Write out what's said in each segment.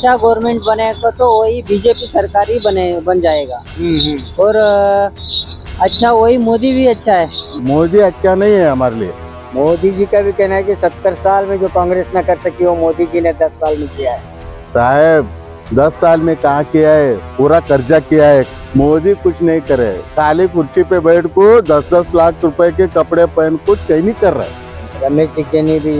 अच्छा गवर्नमेंट बनेगा तो वही बीजेपी सरकार ही बन जाएगा। और अच्छा वही मोदी भी अच्छा है। मोदी अच्छा नहीं है हमारे लिए। मोदी जी का भी कहना है कि 70 साल में जो कांग्रेस न कर सकी वो मोदी जी ने 10 साल में किया है। साहब 10 साल में कहाँ किया है, पूरा कर्जा किया है। मोदी कुछ नहीं करे, काली कुर्सी पे बैठ को 10-10 लाख रुपए के कपड़े पहन को चैनी कर रहा है। रमेश जिगजनी भी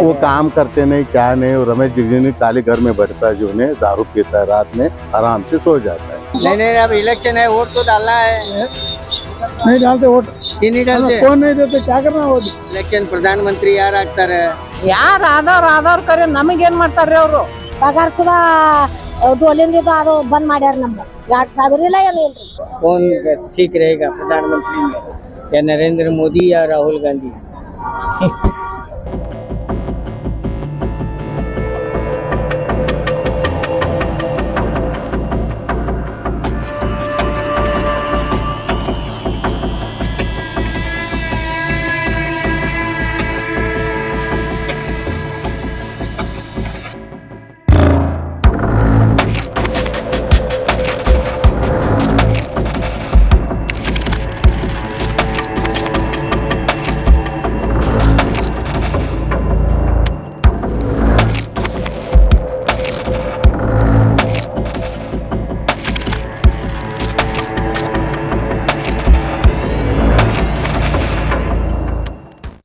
वो काम करते नहीं क्या नहीं। रमेश जिगजनी काली घर में बैठता है, जो ने दारू पीता है, रात में आराम से सो जाता है। नहीं अब इलेक्शन है, वोट तो डालना है। नहीं डालते वोट, क्यों नहीं डालते? कौन नहीं देते, क्या करना वोट? इलेक्शन प्रधानमंत्री यार ಆಗ್ತಾರೆ ಯಾರು ಆಧಾರ್ ಕರೆ ನಮಗೇನ್ ಮಾಡ್ತಾರ್ರಿ ಅವರು? ಪಗಾರ ಸುಧಾ ಡೋಲಿಂದ ಅದು ಬಂದ್ ಮಾಡ್ಯಾರ ನಮ್ಗೆ 2000 ಇಲ್ಲ ಏನು ಇಲ್ರಿ। कौन ठीक रहेगा प्रधानमंत्री में, या नरेंद्र मोदी या राहुल गांधी?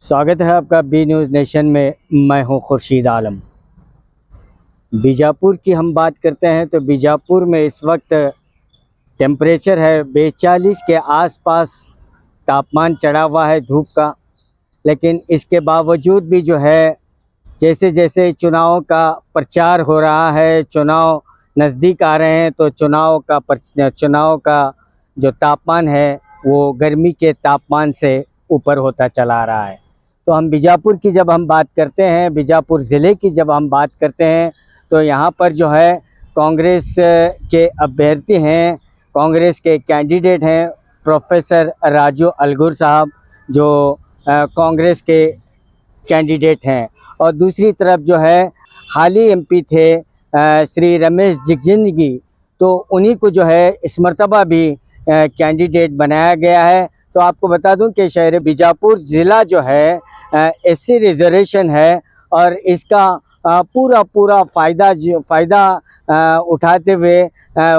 स्वागत है आपका बी न्यूज़ नेशन में। मैं हूं खुर्शीद आलम। बीजापुर की हम बात करते हैं तो बीजापुर में इस वक्त टेम्परेचर है 42 के आसपास तापमान चढ़ा हुआ है धूप का। लेकिन इसके बावजूद भी जो है जैसे जैसे चुनाव का प्रचार हो रहा है, चुनाव नज़दीक आ रहे हैं, तो चुनाव का जो तापमान है वो गर्मी के तापमान से ऊपर होता चला आ रहा है। तो हम बीजापुर की जब हम बात करते हैं, बीजापुर ज़िले की जब हम बात करते हैं, तो यहाँ पर जो है कांग्रेस के अभ्यर्थी हैं, कांग्रेस के कैंडिडेट हैं प्रोफेसर राजू अलगुर साहब, जो कांग्रेस के कैंडिडेट हैं। और दूसरी तरफ जो है हाली एमपी थे श्री रमेश जिगजनी, तो उन्हीं को जो है इस मर्तबा भी कैंडिडेट बनाया गया है। तो आपको बता दूं कि शहर बीजापुर ज़िला जो है एससी रिजर्वेशन है, और इसका पूरा फ़ायदा उठाते हुए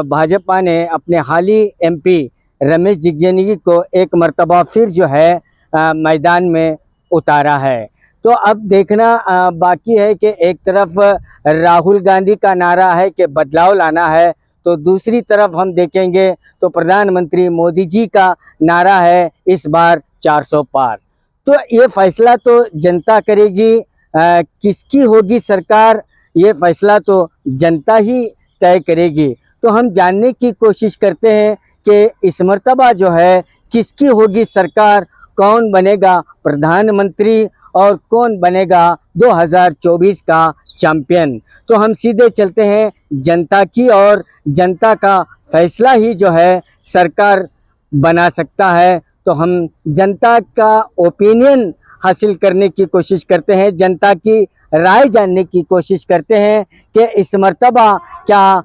भाजपा ने अपने हाली एमपी रमेश जिगजनी को एक मर्तबा फिर जो है मैदान में उतारा है। तो अब देखना बाकी है कि एक तरफ राहुल गांधी का नारा है कि बदलाव लाना है, तो दूसरी तरफ हम देखेंगे तो प्रधानमंत्री मोदी जी का नारा है इस बार 400 पार। तो ये फैसला तो जनता करेगी, किसकी होगी सरकार ये फैसला तो जनता ही तय करेगी। तो हम जानने की कोशिश करते हैं कि इस मर्तबा जो है किसकी होगी सरकार, कौन बनेगा प्रधानमंत्री और कौन बनेगा 2024 का चैंपियन। तो हम सीधे चलते हैं जनता की, और जनता का फैसला ही जो है सरकार बना सकता है। तो हम जनता का ओपिनियन हासिल करने की कोशिश करते हैं, जनता की राय जानने की कोशिश करते हैं कि इस मर्तबा क्या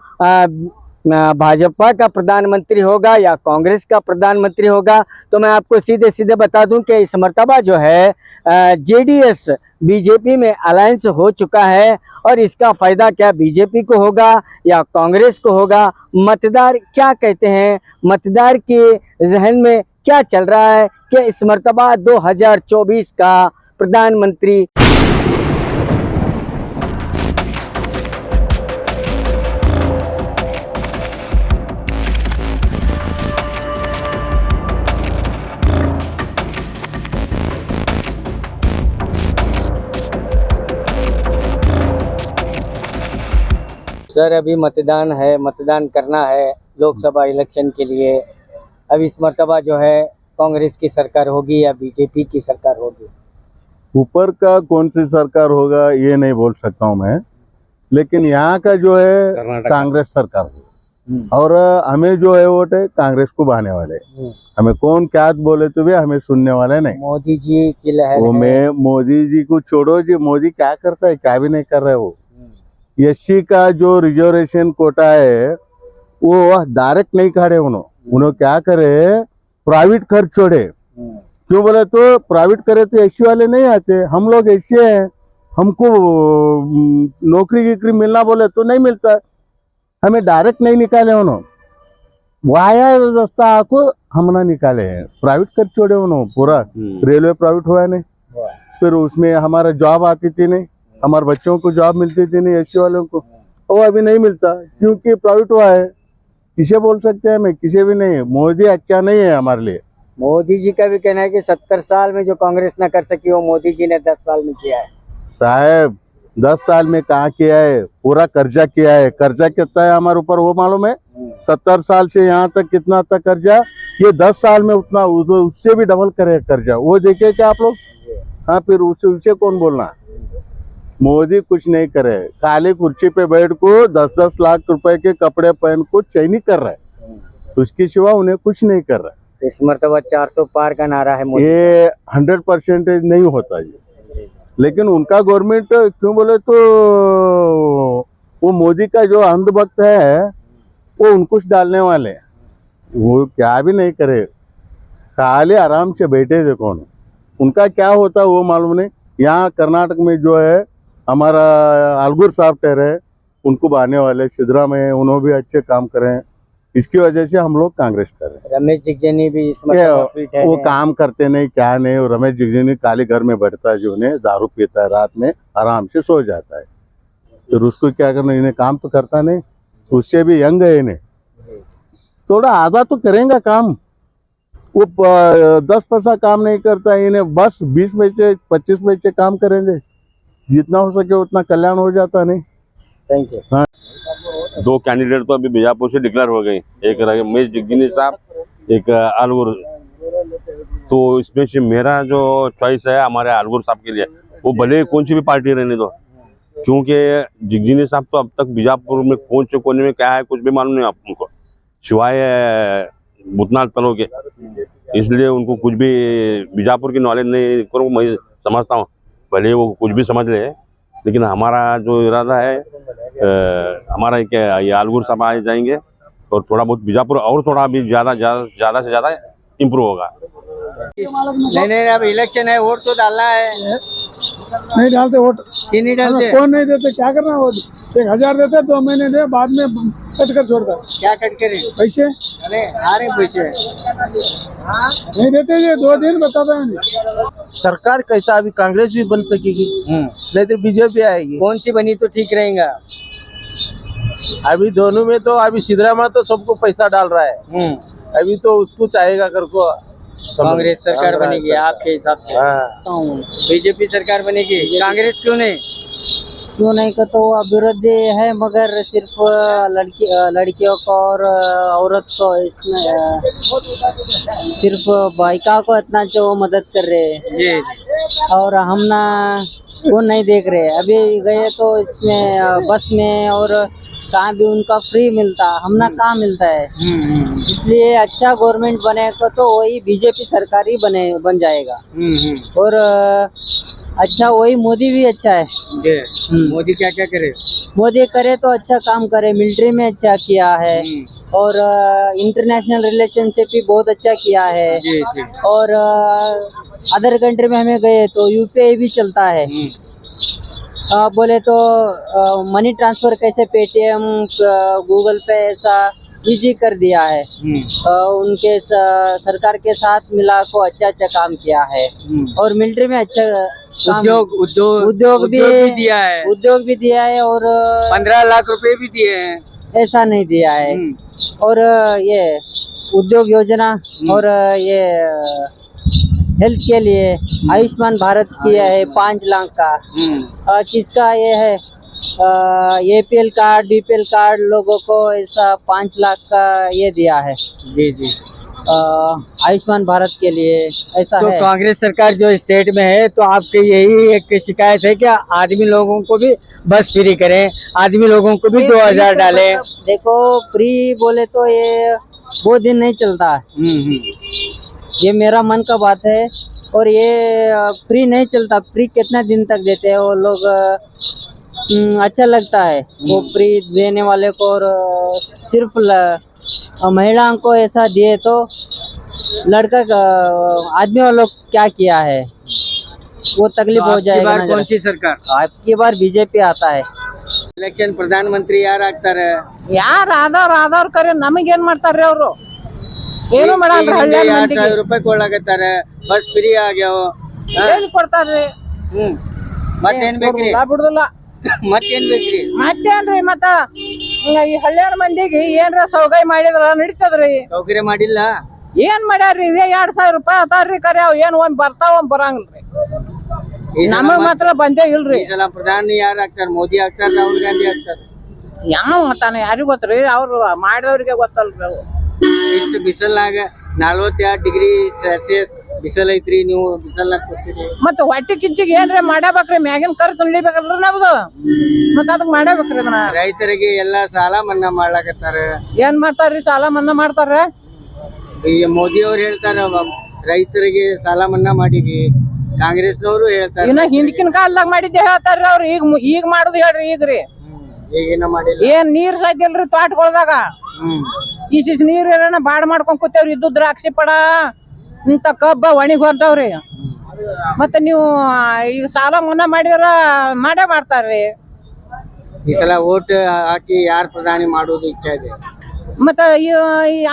भाजपा का प्रधानमंत्री होगा या कांग्रेस का प्रधानमंत्री होगा। तो मैं आपको सीधे बता दूं कि इस मर्तबा जो है जेडीएस बीजेपी में अलायंस हो चुका है, और इसका फ़ायदा क्या बीजेपी को होगा या कांग्रेस को होगा, मतदार क्या कहते हैं, मतदार के जहन में क्या चल रहा है कि इस मर्तबा 2024 का प्रधानमंत्री सर अभी मतदान है, मतदान करना है लोकसभा इलेक्शन के लिए। अब इस मर्तबा जो है कांग्रेस की सरकार होगी या बीजेपी की सरकार होगी? ऊपर का कौन सी सरकार होगा ये नहीं बोल सकता हूँ मैं, लेकिन यहाँ का जो है कांग्रेस सरकार होगी, और हमें जो है वोट है कांग्रेस को बहाने वाले। हमें कौन क्या बोले तो भी हमें सुनने वाले नहीं। मोदी जी की लहर वो मैं मोदी जी को छोड़ो जी, मोदी क्या करता है, क्या भी नहीं कर रहा है वो। एससी का जो रिजर्वेशन कोटा है वो डायरेक्ट नहीं काढ़े उन्होंने क्या करे, प्राइवेट खर्च छोड़े। क्यों बोले तो प्राइवेट करे तो एससी वाले नहीं आते, हम लोग एससी हैं, हमको नौकरी गिकरी मिलना बोले तो नहीं मिलता, हमें डायरेक्ट नहीं निकाले उन्होंने, वाया रास्ता को हम ना निकाले हैं, प्राइवेट खर्च छोड़े उन्होंने पूरा। रेलवे प्राइवेट हुआ नहीं, फिर उसमें हमारा जॉब आती थी नहीं, हमारे बच्चों को जॉब मिलती थी नहीं एससी वालों को, वो अभी नहीं मिलता क्योंकि प्राइवेट हुआ है। किसे बोल सकते हैं, मैं किसे भी नहीं। मोदी अच्छा नहीं है हमारे लिए। मोदी जी का भी कहना है कि 70 साल में जो कांग्रेस ना कर सकी वो मोदी जी ने 10 साल में किया है। साहब 10 साल में कहाँ किया है, पूरा कर्जा किया है। कर्जा कितना है हमारे ऊपर वो मालूम है? 70 साल से यहाँ तक कितना तक कर्जा, ये 10 साल में उतना उससे भी डबल करे कर्जा, वो देखे क्या आप लोग? हाँ, फिर उससे कौन बोलना? मोदी कुछ नहीं करे, काली कुर्सी पे बैठ को 10-10 लाख रुपए के कपड़े पहन को चैनी कर रहा है, उसके सिवा उन्हें कुछ नहीं कर रहा है। इस मरतबा 400 पार का नारा है मोदी। ये 100% नहीं होता ये, लेकिन उनका गवर्नमेंट क्यों बोले तो वो मोदी का जो अंधभक्त है वो उनको डालने वाले, वो क्या भी नहीं करे, खाली आराम से बैठे देखो। उनका क्या होता वो मालूम नहीं। यहाँ कर्नाटक में जो है हमारा अलगूर साहब ठहरे, उनको बहाने वाले सिद्धरामैया, उन्होंने भी अच्छे काम करे, इसकी वजह से हम लोग कांग्रेस कर रहे हैं। रमेश जिगजनी भी इस मरतबा फिट है। वो काम करते नहीं क्या नहीं, और रमेश जिगजनी काले घर में बैठता है, जो उन्हें दारू पीता है, रात में आराम से सो जाता है, फिर उसको क्या करना, इन्हें काम तो करता नहीं, उससे भी यंग है इन्हें, थोड़ा आधा तो करेंगे काम। वो 10 पैसा काम नहीं करता है, इन्हें बस 20 में से 25 में से काम करेंगे, जितना हो सके उतना कल्याण हो जाता नहीं। Thank you. हाँ। 2 कैंडिडेट तो अभी बीजापुर से डिक्लेयर हो गए, एक रमेश जिगजनी साहब, एक अलगूर। तो इसमें से मेरा जो चॉइस है हमारे अलगूर साहब के लिए, वो भले कौन सी भी पार्टी रहने दो, क्योंकि जिगजनी साहब तो अब तक बीजापुर में कौन से कोने में क्या है कुछ भी मालूम नहीं आपको, सिवाय भूतनाथ तलो के, इसलिए उनको कुछ भी बीजापुर की नॉलेज नहीं करूँ, मैं समझता हूँ भले वो कुछ भी समझ ले, लेकिन हमारा जो इरादा है हमारा ये अलगूर साहब आ जाएंगे और थोड़ा बहुत बीजापुर और थोड़ा भी ज़्यादा से ज़्यादा इम्प्रूव होगा। नहीं, अब इलेक्शन है, वोट तो डालना है। नहीं डालते वोट, क्यों नहीं डालते? कौन नहीं देते, क्या करना? वोट 1000 देते, 2 महीने दे, बाद में कट कर छोड़ता। क्या कट करे पैसे? अरे आ रहे पैसे नहीं देते, ये 2 दिन बताता है। सरकार कैसा अभी कांग्रेस भी बन सकेगी, नहीं तो बीजेपी आएगी। कौन सी बनी तो ठीक रहेगा? अभी दोनों में तो अभी सिद्धरामैया तो सबको पैसा डाल रहा है, अभी तो उसको चाहेगा कर को कांग्रेस सरकार बनेगी आपके हिसाब से? हाँ। बीजेपी सरकार बनेगी, कांग्रेस क्यों नहीं? क्यों नहीं का तो अभिवृद्धि है, मगर सिर्फ लड़कियों को और औरत को इसमें सिर्फ बाइका को इतना जो मदद कर रहे हैं, जी। और हम ना वो नहीं देख रहे। अभी गए तो इसमें बस में और कहाँ भी उनका फ्री मिलता, हम ना कहाँ मिलता है। इसलिए अच्छा गवर्नमेंट बनेगा तो वही बीजेपी सरकार ही बन जाएगा। और अच्छा वही मोदी भी अच्छा है। मोदी क्या क्या करे? मोदी करे तो अच्छा काम करे, मिलिट्री में अच्छा किया है, और इंटरनेशनल रिलेशनशिप भी बहुत अच्छा किया है। जी। और अदर कंट्री में हमें गए तो यूपीआई भी चलता है। बोले तो मनी ट्रांसफर कैसे पेटीएम, गूगल पे ऐसा इजी कर दिया है। उनके सरकार के साथ मिला को अच्छा काम किया है। और मिलिट्री में अच्छा उद्योग भी दिया है, और 15 लाख रुपए भी दिए हैं। ऐसा नहीं दिया है। और ये उद्योग योजना और ये हेल्थ के लिए आयुष्मान भारत किया है 5 लाख का। किसका ये है APL कार्ड, BPL कार्ड लोगों को ऐसा 5 लाख का ये दिया है। जी। आयुष्मान भारत के लिए ऐसा तो है। कांग्रेस सरकार जो स्टेट में है, तो आपके यही एक शिकायत है कि आदमी लोगों को भी बस फ्री करें, आदमी लोगों को भी 2000 डालें। देखो फ्री बोले तो ये वो दिन नहीं चलता है। ये मेरा मन का बात है। और ये फ्री नहीं चलता, फ्री कितना दिन तक देते हैं वो लोग, अच्छा लगता है वो फ्री देने वाले को, और सिर्फ महिलाओं को ऐसा दिए तो लड़का आदमी वालों क्या किया है वो तकलीफ हो आपकी जाएगा बार ना कौन जरा। सी सरकार? आपकी बार बीजेपी आता है। ಎಲೆಕ್ಷನ್ ಪ್ರಧಾನಮಂತ್ರಿ ಯಾರು ಆಗ್ತಾರೆ? ಯಾರು ಆದವ್ರು ಕರೆ ನಮಗೇನ್ ಮಾಡ್ತಾರ್ರಿ ಅವರು? ಏನು ಮಾಡಲ್ರಿ ಹಳ್ಳಿ ಮಂದಿಗೆ. 2000 ರೂಪಾಯಿ ಕೊಳ್ಳಾಕತ್ತಾರ, ಬಸ್ ಫ್ರೀ ಆಗ್ಯಾವ. ಎಲ್ಲಿ ಕೊಡ್ತಾರ್ರಿ? ಮತ್ತೇನ್ ಬೇಕ್ರಿ? ಬಿಡುದಿಲ್ಲ. ಮತ್ತೇನ್ ಬೇಕ್ರಿ? ಮತ್ತೇನ್ರಿ ಮತ್ತ ಈ ಹಳ್ಳಿಯರ ಮಂದಿಗೆ ಏನ್ರ ಸೌಗಾಯಿ ಮಾಡಿದ್ರ ನಡೀತದ್ರಿ. ಸೌಕರ್ಯ ಮಾಡಿಲ್ಲ. ಏನ್ ಮಾಡ್ಯಾರ್ರಿ? ಇದೇ 2000 ರೂಪಾಯಿ ಅದಾರ್ರಿ ಕರೆ, ಅವ್ ಏನ್ ಒಮ್ಮೆ ಬರ್ತಾವ ಒಮ್ಮೆ ಬರಂಗಿಲ್ರಿ. ನಮಗ್ ಮಾತ್ರ ಬಂದೇ ಇಲ್ರಿ. ಈ ಸಲ ಪ್ರಧಾನಿ ಯಾರು ಆಗ್ತಾರ? ಮೋದಿ ಆಗ್ತಾರ, ರಾಹುಲ್ ಗಾಂಧಿ ಆಗ್ತಾರ? ಯಾವ ಮತಾನ ಯಾರಿಗ್ ಗೊತ್ತ್ರಿ? ಅವ್ರು ಮಾಡಿದವ್ರಿಗೆ ಗೊತ್ತಲ್ರಿ ಅವು. ಇಷ್ಟು ಬಿಸಿಲ್ನಾಗ 42 ಡಿಗ್ರಿ ಸೆಲ್ಸಿಯಸ್ ಬಿಸಿಲ್ ಐತ್ರಿ, ನೀವು ಬಿಸಿಲ್ನಾಗ ಕೂತೀರಿ. ಮತ್ತ ಹೊಟ್ಟಿ ಕಿಚ್ಚಿಗೆ ಏನ್ರ ಮಾಡಬೇಕ್ರಿ, ಮ್ಯಾಗಿನ ಖರ್ಚು ನಡಿಬೇಕಲ್ರಿ ನಮ್ದು. ಮತ್ತ ಅದಕ್ ಮಾಡಬೇಕ್ರಿ ಅದನ್ನ. ರೈತರಿಗೆ ಎಲ್ಲಾ ಸಾಲ ಮನ್ನಾ ಮಾಡ್ಲಾಕತ್ತಾರ. ಏನ್ ಮಾಡ್ತಾರ್ರಿ? ಸಾಲ ಮನ್ನಾ ಮಾಡ್ತಾರ. ಈ ಮೋದಿ ಅವ್ರು ಹೇಳ್ತಾರ ರೈತರಿಗೆ ಸಾಲ ಮನ್ನಾ ಮಾಡಿವಿ, ಕಾಂಗ್ರೆಸ್ನವರು ಹೇಳ್ತಾರ ಇನ್ನ ಹಿಂದಕಿನ ಕಾಲದಾಗ ಮಾಡಿದ್ದೆ ಹೇಳ್ತಾರ್ರಿ ಅವ್ರು. ಈಗ ಮಾಡುದು ಹೇಳ್ರಿ ಈಗ್ರಿ. ಈಗಿನ ಮಾಡಿಲ್ಲ. ಏನ್ ನೀರ್ ಸಾಯ್ತಿಲ್ರಿ ತೋಟಗೊಳದಾಗ. ಈಚೀಚ್ ನೀರ್ ಏನ ಬಾಡ್ ಮಾಡ್ಕೊಂಡ್ ಕೂತೇವ್ರಿ. ಇದ್ದು ದ್ರಾಕ್ಷಿ ಪಡ ಇಂತ ಕಬ್ಬ ಒಣಿಗ್ ಹೊಂಟವ್ರಿ. ಮತ್ತೆ ನೀವು ಈಗ ಸಾಲ ಮನ್ನಾ ಮಾಡಿದ್ರ ಮಾಡೇ ಮಾಡ್ತಾರ್ರಿ. ಈ ಸಲ ವೋಟ್ ಹಾಕಿ ಯಾರು ಪ್ರಧಾನಿ ಮಾಡೋದು ಇಚ್ಛೆ ಇದೆ? ಮತ್ತ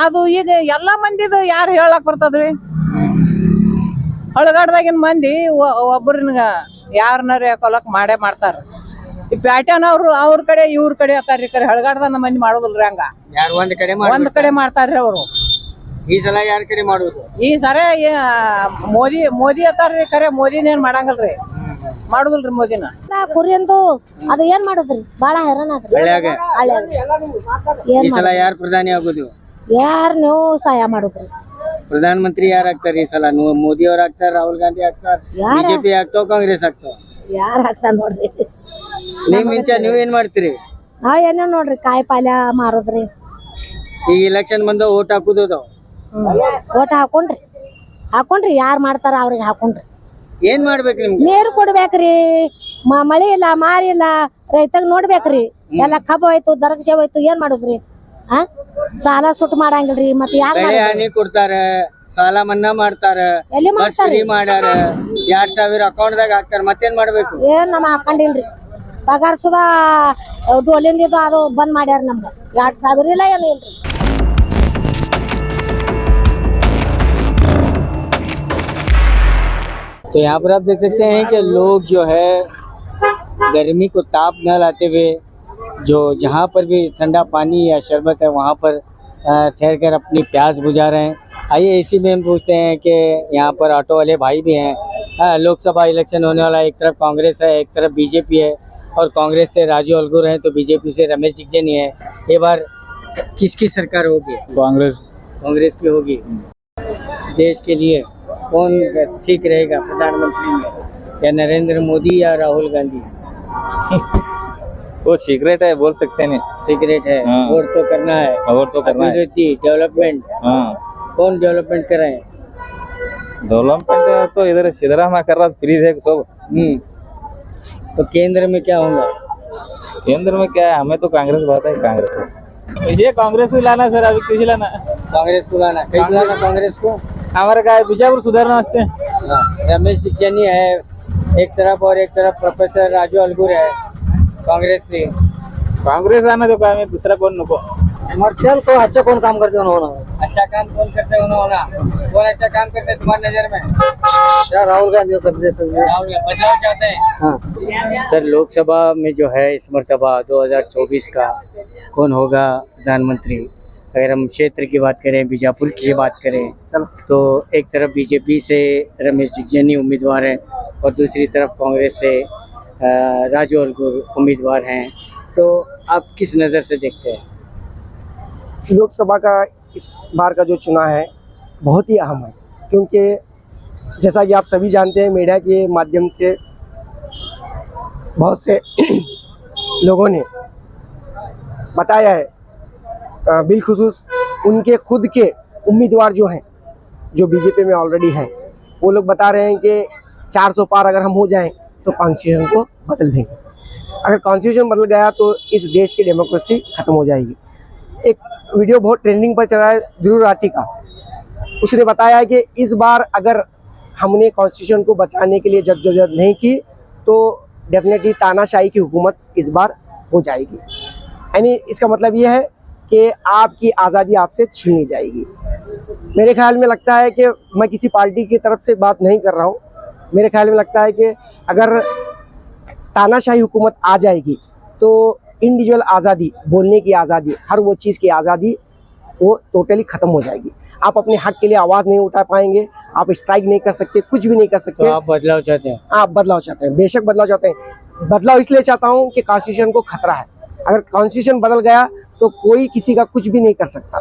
ಅದು ಈಗ ಎಲ್ಲಾ ಮಂದಿದು ಯಾರು ಹೇಳಕ್ ಬರ್ತದ್ರಿ? ಹಳಗಾಡ್ದಾಗಿನ ಮಂದಿ ಒಬ್ಬರನ್ನ ಯಾರನ್ನಾರ ಕೊಲಕ್ ಮಾಡೇ ಮಾಡ್ತಾರ. ಈ ಪ್ಯಾಟ್ಯಾನವ್ರು ಅವ್ರ ಕಡೆ ಇವ್ರ ಕಡೆ ಅತ್ತಾರ್ರಿ. ಕರೆ ಹಳಗಾಡ್ದ ಮಂದಿ ಮಾಡೋದಿಲ್ರಿ ಹಂಗ. ಯಾರು ಒಂದ್ ಕಡೆ ಒಂದ್ ಕಡೆ ಮಾಡ್ತಾರ್ರಿ ಅವ್ರು. ಈ ಸಲ ಯಾರ ಕಡೆ ಮಾಡೋದು? ಈ ಸರಿ ಮೋದಿ ಅತ್ತಾರ್ರಿ. ಕರೆ ಮೋದಿನೇನ್ ಮಾಡಂಗಲ್ರಿ, ಮಾಡುದಿಲ್ರಿ ಮೋದಿನ. ಕುರಿಯಂದು ಅದು ಏನ್ ಮಾಡುದ್ರಿ? ಬಾಳ ಹೈರಾಣ ಆದ್ರಿ ಹಳ್ಳ್ಯಾಗ. ಏನ್ ಈ ಸಲ ಯಾರು ಪ್ರಧಾನಿ ಆಗೋದು? ಯಾರ್ ನೀವು ಸಹಾಯ ಮಾಡುದ್ರಿ? ಪ್ರಧಾನ ಮಂತ್ರಿ ಯಾರು ಆಗ್ತಾರ ಈ ಸಲ? ಮೋದಿ ಅವ್ರ ಆಗ್ತಾರ, ರಾಹುಲ್ ಗಾಂಧಿ ಆಗ್ತಾರ, ಬಿಜೆಪಿ ಆಗ್ತಾವ, ಕಾಂಗ್ರೆಸ್ ಆಗ್ತಾವ? ಯಾರ್ ಹಾಕ್ತಾರ ನೋಡ್ರಿ. ನಿಮ್ ಇಂಚ ನೀವೇನ್ ಮಾಡ್ತೀರಿ? ನಾವ್ ಏನೇನ್ ನೋಡ್ರಿ, ಕಾಯಿ ಪಾಲ್ಯ ಮಾರುದ್ರಿ. ಈಗ ಎಲೆಕ್ಷನ್ ಬಂದ ಓಟ್ ಹಾಕುದು ಅದಾವ. ಓಟ್ ಹಾಕೊಂಡ್ರಿ ಯಾರ್ ಮಾಡ್ತಾರ ಅವ್ರಿಗೆ ಹಾಕೊಂಡ್ರಿ. ಏನ್ ಮಾಡ್ಬೇಕು ನಿಮ್ಗೆ? ನೀರು ಕೊಡ್ಬೇಕ್ರಿ, ಮಳಿ ಇಲ್ಲ ಮಾರಿ ಇಲ್ಲ, ರೈತಗ್ ನೋಡ್ಬೇಕ್ರಿ. ಎಲ್ಲಾ ಕಬ್ಬ ಹೋಯ್ತು, ದರಕ್ಷೆ ಹೋಯ್ತು, ಏನ್ ಮಾಡುದ್ರಿ? ಸಾಲ ಸುಟ್ಟು ಮಾಡಂಗಿಲ್ರಿ. ಮತ್ತೆ ಯಾರ್ ಬೆಳೆ ಹಾನಿ ಕೊಡ್ತಾರ, ಸಾಲ ಮನ್ನಾ ಮಾಡ್ತಾರ, ಎಲ್ಲಿ ಬಸ್ ಫ್ರೀ ಮಾಡ್ಯಾರ, 2000 ಅಕೌಂಟ್ದಾಗ ಹಾಕ್ತಾರ. ಮತ್ತೇನ್ ಮಾಡ್ಬೇಕು? ಏನ್ ನಮ್ಮ ಹಾಕೊಂಡಿಲ್ರಿ. ಪಗಾರ ಸುಧಾ ಡೋಲಿಂದ ಅದು ಬಂದ್ ಮಾಡ್ಯಾರ ನಮ್ಗ. 2000 ಇಲ್ಲ ಏನು ಇಲ್ರಿ. तो यहाँ पर आप देख सकते हैं कि लोग जो है गर्मी को ताप न लाते हुए जो जहाँ पर भी ठंडा पानी या शरबत है वहाँ पर ठहर कर अपनी प्यास बुझा रहे हैं। आइए इसी में हम पूछते हैं कि यहाँ पर ऑटो वाले भाई भी हैं। लोकसभा इलेक्शन होने वाला है, एक तरफ कांग्रेस है, एक तरफ बीजेपी है, और कांग्रेस से राजू अलगूर हैं तो बीजेपी से रमेश जिगजनी है। ये बार किसकी सरकार होगी? कांग्रेस की होगी। देश के लिए कौन ठीक रहेगा प्रधानमंत्री में, या नरेंद्र मोदी या राहुल गांधी? वो सीक्रेट है, बोल सकते नहीं। सीक्रेट है। हाँ। वोट तो करना है। वोट तो करना है। अभिवृद्धि, डेवलपमेंट, हाँ, कौन डेवलपमेंट कराए? डेवलपमेंट तो इधर सिद्धरामैया कर रहा, फ्री है सब। तो केंद्र में क्या होगा? केंद्र में क्या है, हमें तो कांग्रेस बात है, कांग्रेस है। ये कांग्रेस को लाना सर, अभी किसी लाना कांग्रेस को लाना। कैसे लाना कांग्रेस को? हमारे का बीजापुर सुधारना वास्ते। रमेश जिगजनी है एक तरफ, और एक तरफ प्रोफेसर राजू अलगूर है कांग्रेस से। कांग्रेस आना तो काम है, दूसरा कौन नको। कमर्शियल को अच्छा कौन काम करते उन्होंने? अच्छा काम कौन करते हैं उन्होंने? कौन अच्छा काम करते हैं तुम्हारी नजर में? क्या राहुल गांधी करते राहुल गांधी बदलाव चाहते हैं। सर लोकसभा में जो है इस मरतबा 2024 का कौन होगा प्रधानमंत्री? अगर हम क्षेत्र की बात करें, बीजापुर की बात करें, तो एक तरफ बीजेपी से रमेश जिगजनी उम्मीदवार हैं और दूसरी तरफ कांग्रेस से राजू अलगूर उम्मीदवार हैं। तो आप किस नज़र से देखते हैं? लोकसभा का इस बार का जो चुनाव है बहुत ही अहम है, क्योंकि जैसा कि आप सभी जानते हैं, मीडिया के माध्यम से बहुत से लोगों ने बताया है, बिलखुसूस उनके खुद के उम्मीदवार जो हैं, जो बीजेपी में ऑलरेडी हैं, वो लोग बता रहे हैं कि 400 पार अगर हम हो जाएं तो 500 को बदल देंगे। अगर कॉन्स्टिट्यूशन बदल गया तो इस देश की डेमोक्रेसी खत्म हो जाएगी। एक वीडियो बहुत ट्रेंडिंग पर चला है ध्रुव राठी का, उसने बताया कि इस बार अगर हमने कॉन्स्टिट्यूशन को बचाने के लिए जद्दोजहद नहीं की तो डेफिनेटली तानाशाही की हुकूमत इस बार हो जाएगी। यानी इसका मतलब ये है कि आपकी आज़ादी आपसे छीनी जाएगी। मेरे ख्याल में लगता है कि मैं किसी पार्टी की तरफ से बात नहीं कर रहा हूँ, मेरे ख्याल में लगता है कि अगर तानाशाही हुकूमत आ जाएगी तो इंडिविजुअल आज़ादी, बोलने की आज़ादी, हर वो चीज़ की आज़ादी वो टोटली ख़त्म हो जाएगी। आप अपने हक के लिए आवाज़ नहीं उठा पाएंगे, आप स्ट्राइक नहीं कर सकते, कुछ भी नहीं कर सकते। तो आप बदलाव चाहते हैं? आप बदलाव चाहते हैं, बेशक बदलाव चाहते हैं। बदलाव इसलिए चाहता हूँ कि कॉन्स्टिट्यूशन को खतरा है। अगर कॉन्स्टिट्यूशन बदल गया तो कोई किसी का कुछ भी नहीं कर सकता।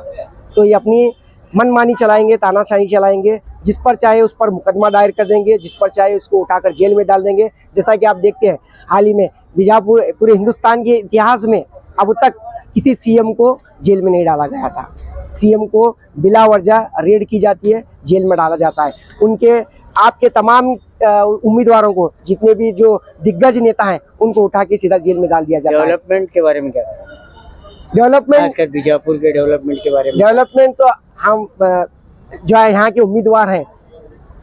तो ये अपनी मनमानी चलाएंगे, तानाशाही चलाएंगे, जिस पर चाहे उस पर मुकदमा दायर कर देंगे, जिस पर चाहे उसको उठाकर जेल में डाल देंगे। जैसा कि आप देखते हैं हाल ही में बीजापुर, पूरे हिंदुस्तान के इतिहास में अब तक किसी सीएम को जेल में नहीं डाला गया था। सीएम को बिला वजह रेड की जाती है, जेल में डाला जाता है। उनके आपके तमाम उम्मीदवारों को, जितने भी जो दिग्गज नेता हैं, उनको उठा के सीधा जेल में डाल दिया जाता है। डेवलपमेंट के बारे में क्या? डेवलपमेंट, खासकर बीजापुर के डेवलपमेंट के बारे में। डेवलपमेंट तो हम जो है यहाँ के उम्मीदवार हैं,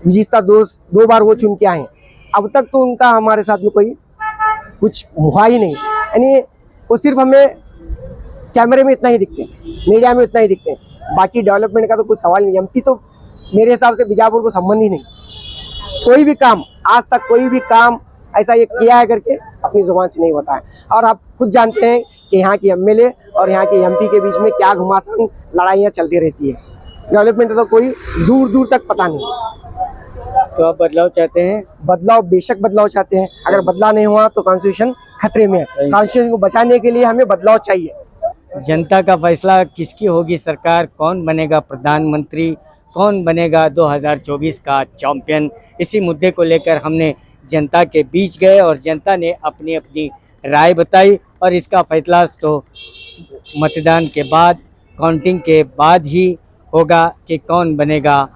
गुज़िश्ता दो बार वो चुन के आए हैं, अब तक तो उनका हमारे साथ में कोई कुछ हुआ ही नहीं। यानी वो सिर्फ हमें कैमरे में इतना ही दिखते हैं, मीडिया में इतना ही दिखते हैं, बाकी डेवलपमेंट का तो कुछ सवाल नहीं। एमपी तो मेरे हिसाब से बीजापुर को संबंध ही नहीं। कोई भी काम आज तक, कोई भी काम ऐसा ये किया है करके अपनी जुबान से नहीं बताया। और आप खुद जानते हैं कि यहाँ की एमएलए और यहाँ के एमपी के बीच में क्या घुमासान लड़ाइयाँ चलती रहती है। डेवलपमेंट तो कोई दूर दूर तक पता नहीं। तो आप बदलाव चाहते हैं? बदलाव, बेशक बदलाव चाहते हैं। अगर बदलाव नहीं हुआ तो कॉन्स्टिट्यूशन खतरे में है। कॉन्स्टिट्यूशन को बचाने के लिए हमें बदलाव चाहिए। जनता का फैसला, किसकी होगी सरकार, कौन बनेगा प्रधानमंत्री, कौन बनेगा 2024 का चैंपियन, इसी मुद्दे को लेकर हमने जनता के बीच गए और जनता ने अपनी अपनी राय बताई। और इसका फैसला तो मतदान के बाद, काउंटिंग के बाद ही होगा कि कौन बनेगा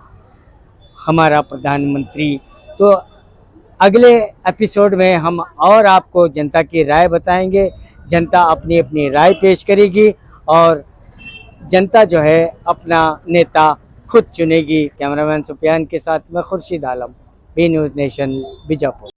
हमारा प्रधानमंत्री। तो अगले एपिसोड में हम और आपको जनता की राय बताएंगे। जनता अपनी अपनी राय पेश करेगी और जनता जो है अपना नेता खुद चुनेगी। कैमरामैन सुफियान के साथ में Khurshid Alam, B news nation, Bijapur.